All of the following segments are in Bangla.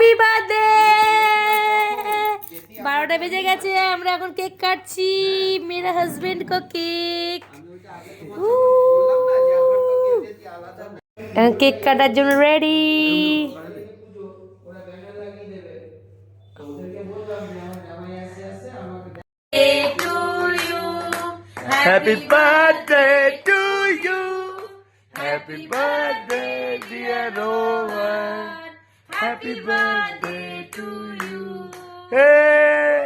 Happy birthday. 12টা বেজে গেছে, আমরা এখন কেক কাটছি। মেরা হাজবেন্ড কো কেক। কেক কাটার জন্য ready. Happy birthday to you. Happy birthday, dear Rowan. Happy birthday to you. Hey!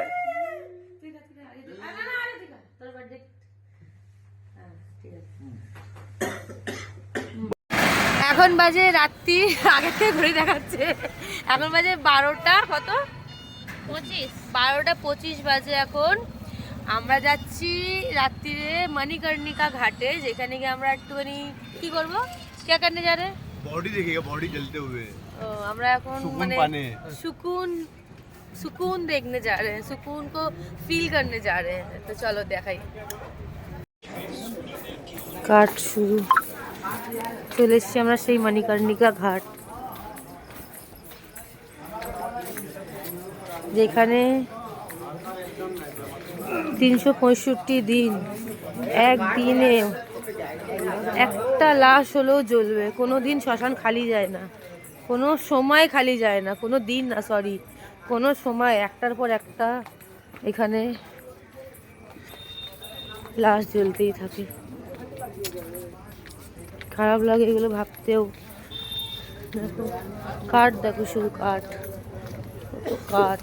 এখন বাজে রাত্রি, আগের থেকে ঘুরে দেখাচ্ছে। এখন বাজে 12টা কত 25, 12টা 25 বাজে এখন। আমরা যাচ্ছি রাত্রিরে মণিকর্ণিকা ঘাটে, যেখানে গিয়ে আমরা একটুখানি কি করবো, কে কাটনে যা রে बॉडी देखिएगा बॉडी जलते हुए ও আমরা এখন মানে सुकून देखने जा रहे हैं, सुकून को फील करने जा रहे हैं। तो चलो देखाई। কাট শুরু, চলে এসছি আমরা সেই মণিকর্ণিকা ঘাট, যেখানে 365 দিন একদিনে একটা লাশ হলেও জ্বলবে। কোনো দিন শ্মশান খালি যায় না, কোনো সময় খালি যায় না, কোনো দিন না, সরি কোনো সময় একটার পর একটা এখানে লাশ জ্বলতেই থাকে। খারাপ লাগে এগুলো ভাবতেও। দেখো কাঠ, দেখো শুধু কাঠ, কত কাঠ।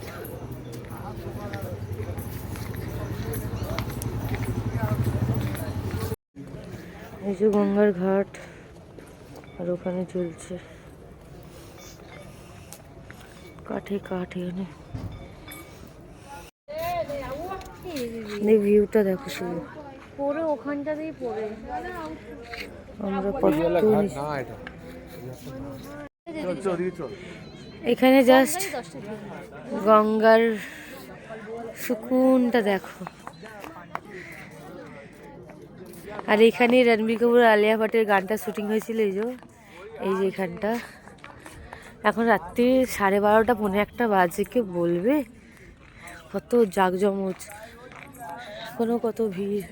এই যে গঙ্গার ঘাট, আর ওখানে চলছে কাঠে কাঠ। এখানে ভিউটা দেখো শুধু, পরে ওখানটা দিয়ে পড়ে আমরা কত এখানে জাস্ট গঙ্গার সুকুনটা দেখো। আর এখানে রণবীর কাপুর আলিয়া ভাটের গানটা শুটিং হয়েছিল। এই যে এখানটা। এখন রাত্রি 12:30 পৌনে 1 বাজে, কে বলবে কত জাঁকজমক, এখনো কত ভিড়।